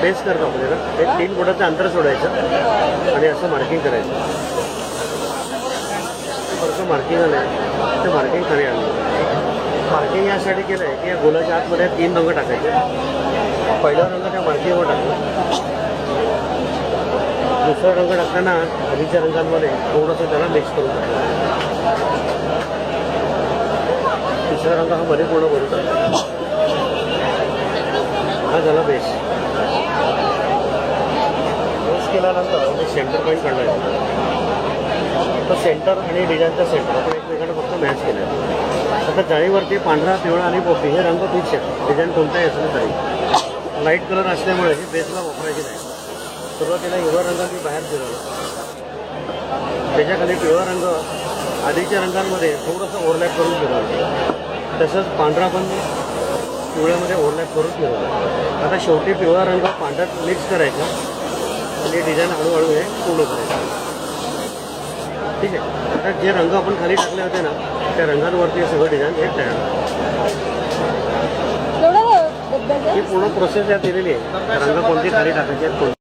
Paste करतो आपल्याला ते 3 बोटाचं अंतर सोडायचं आणि असं मार्किंग करायचं. बरं मार्किंग आलं आहे ते मार्किंग खाली आलं. मार्किंग यासाठी केलं आहे की या गोलाच्या आतमध्ये 3 रंग टाकायचे. पहिला रंग त्या मार्किंगवर टाकला. दुसरा रंग टाकताना खालीच्या रंगांमध्ये थोडंसं त्याला मिक्स करून टाकलं. तिसरा रंग हा मध्ये पूर्ण भरून टाकला. हा झाला बेस. बेस केल्यानंतर मी सेंटर पॉईंट काढला. तर सेंटर आणि डिझाईनचा सेंटर आपण एकमेकांना फक्त मॅच केलं आहे. आता जाळीवरती पांढरा, पिवळा आणि पोपटी हे रंग फिक्स आहेत. डिझाईन कोणताही असलं तरी लाईट कलर असल्यामुळे हे बेसला वापरायचे नाही. सुरुवातीला हिरवा रंग मी बाहेर फिरवला. त्याच्याखाली पिवळा रंग आधीच्या रंगांमध्ये थोडंसं ओव्हरलॅप करून फिरवलं. तसंच पांढरा पण पिवळ्यामध्ये ओव्हरलॅप करून फिरवलं. आता शेवटी पिवळा रंग पांढऱ्यात मिक्स करायचा आणि डिझाईन हळूहळू हे पूर्ण करायचं. ठीक आहे. आता जे रंग आपण खाली टाकले होते ना त्या रंगांवरती सगळं डिझाईन हे तयार. ही पूर्ण प्रोसेस यात दिलेली आहे. रंग कोणती खाली टाकायचे आहेत.